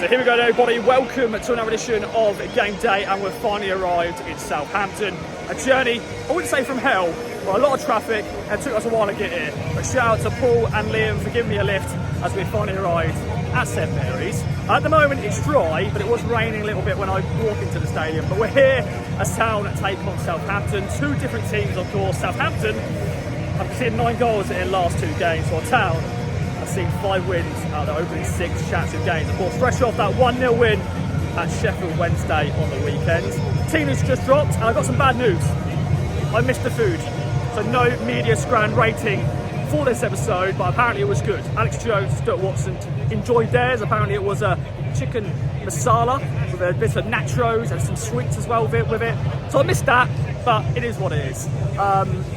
So here we go, everybody. Welcome to another edition of Game Day, and we've finally arrived in Southampton. A journey, I wouldn't say from hell, but a lot of traffic, and it took us a while to get here. But shout out to Paul and Liam for giving me a lift as we finally arrived at St Mary's. At the moment it's dry, but it was raining a little bit when I walked into the stadium. But we're here as Town take on Southampton. Two different teams, of course. Southampton have seen 9 goals in the last 2 games, while Town have seen 5 wins out of the opening 6 championship games. Of course, fresh off that 1-0 win at Sheffield Wednesday on the weekend. Team has just dropped, and I've got some bad news. I missed the food, so no media scran rating for this episode, but apparently it was good. Alex Jones and Stuart Watson enjoyed theirs. Apparently it was a chicken masala with a bit of nachos and some sweets as well with it. So I missed that, but it is what it is.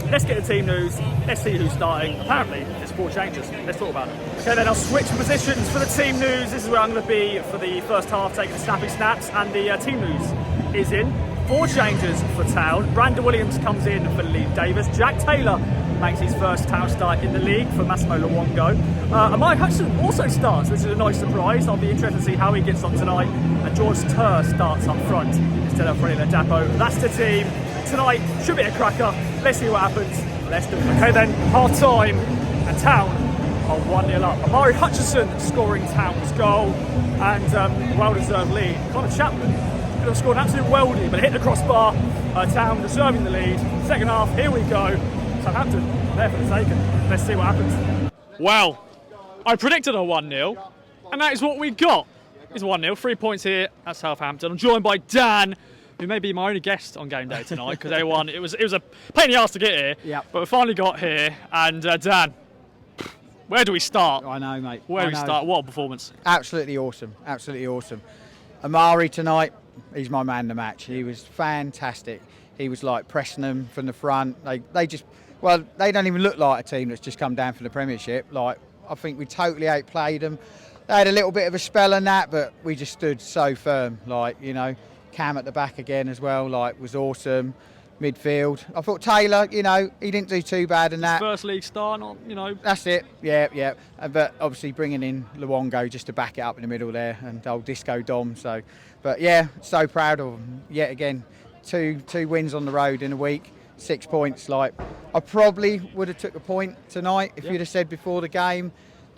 Let's get the team news. Let's see who's starting. Apparently there's 4 changes. Let's talk about it. Okay, then I'll switch positions for the team news. This is where I'm going to be for the first half, taking the snappy snaps, and the team news is in. 4 changes for Town. Brandon Williams comes in for Lee Davis. Jack Taylor makes his first Town start in the league for Massimo Luongo. Amari Hutchinson also starts, which is a nice surprise. I'll be interested to see how he gets on tonight. And George Turr starts up front instead of Freddie Ladapo. That's the team. Tonight should be a cracker. Let's see what happens. Let's do it. Okay then, half time, and Town are 1-0 up. Amari Hutchinson scoring Town's goal, and well-deserved lead. Connor Chapman could have scored an absolute worldie, but hit the crossbar. Town deserving the lead. Second half, here we go. Southampton, there for the taking. Let's see what happens. Well, I predicted a 1-0, and that is what we got. It's 1-0, 3 points here at Southampton. I'm joined by Dan, who may be my only guest on Game Day tonight, because everyone, it was a pain in the arse to get here. Yep. But we finally got here, and Dan, where do we start? I know, mate. Where do we start? What a performance. Absolutely awesome. Absolutely awesome. Amari tonight, he's my man of the match. He was fantastic. He was like pressing them from the front. They don't even look like a team that's just come down from the Premiership. Like, I think we totally outplayed them. They had a little bit of a spell in that, but we just stood so firm. Like, you know, Cam at the back again as well, like, was awesome. Midfield, I thought Taylor, you know, he didn't do too bad in that. First league start, not, you know. That's it, yeah. But obviously bringing in Luongo just to back it up in the middle there, and old Disco Dom. So, but yeah, so proud of them. Yet again, two wins on the road in a week, 6 points. Like, I probably would have took a point tonight if you'd have said before the game.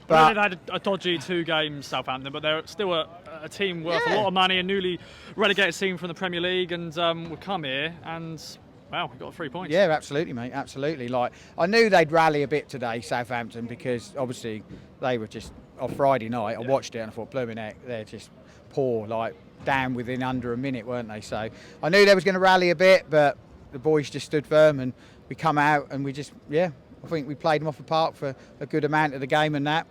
But they've had a dodgy 2 games, Southampton, but they're still a team worth a lot of money, a newly relegated team from the Premier League, and we've come here and, well, we've got 3 points. Yeah, absolutely, mate, absolutely. Like, I knew they'd rally a bit today, Southampton, because obviously they were just, on Friday night, I watched it and I thought, blooming heck, they're just poor, like, down within under a minute, weren't they? So I knew they was going to rally a bit, but the boys just stood firm, and we come out and we just, I think we played them off the park for a good amount of the game, and that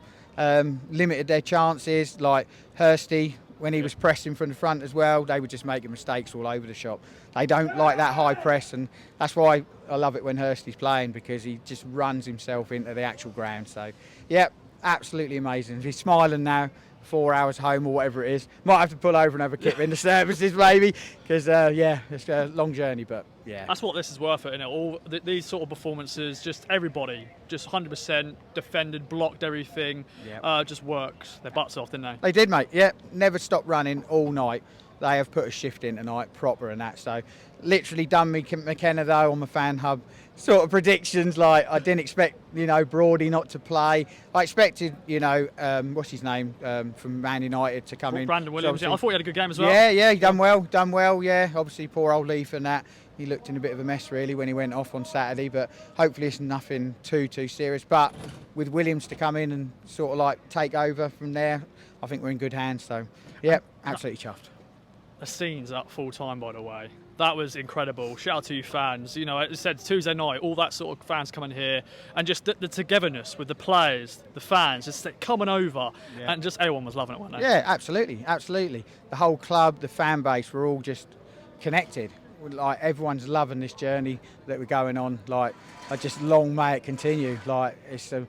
limited their chances. Like Hursty, when he was pressing from the front as well, they were just making mistakes all over the shop. They don't like that high press, and that's why I love it when Hursty's playing, because he just runs himself into the actual ground. So, yeah, absolutely amazing. He's smiling now. 4 hours home or whatever it is. Might have to pull over and have a kip in the services maybe, because it's a long journey, but yeah. That's what this is worth it, isn't it? All these sort of performances, just everybody, just 100% defended, blocked everything, just worked their butts off, didn't they? They did, mate, yeah. Never stopped running all night. They have put a shift in tonight, proper and that. So literally done me McKenna though on the fan hub sort of predictions. Like, I didn't expect, you know, Brody not to play. I expected, you know, what's his name from Man United to come in. Brandon Williams. I thought he had a good game as well. Yeah, he done well. Yeah, obviously poor old Leaf and that. He looked in a bit of a mess really when he went off on Saturday, but hopefully it's nothing too serious. But with Williams to come in and sort of like take over from there, I think we're in good hands. So yeah, absolutely chuffed. The scenes at full time, by the way. That was incredible. Shout out to you fans. You know, as I said, Tuesday night, all that sort of fans coming here, and just the togetherness with the players, the fans, just coming over, and just everyone was loving it, weren't they? Yeah, absolutely. The whole club, the fan base, we're all just connected. Like, everyone's loving this journey that we're going on. Like, I just long may it continue. Like, it's a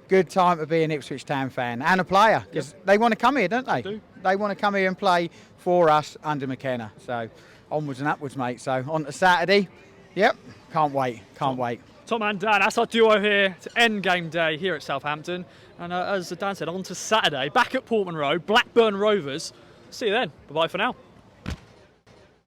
good time to be an Ipswich Town fan and a player, because they want to come here, don't they? They want to come here and play for us under McKenna. So onwards and upwards, mate. So on to Saturday. Yep, can't wait. Tom and Dan, that's our duo here to end game day here at Southampton. And as Dan said, on to Saturday, back at Portman Road, Blackburn Rovers See you then. Bye-bye for now.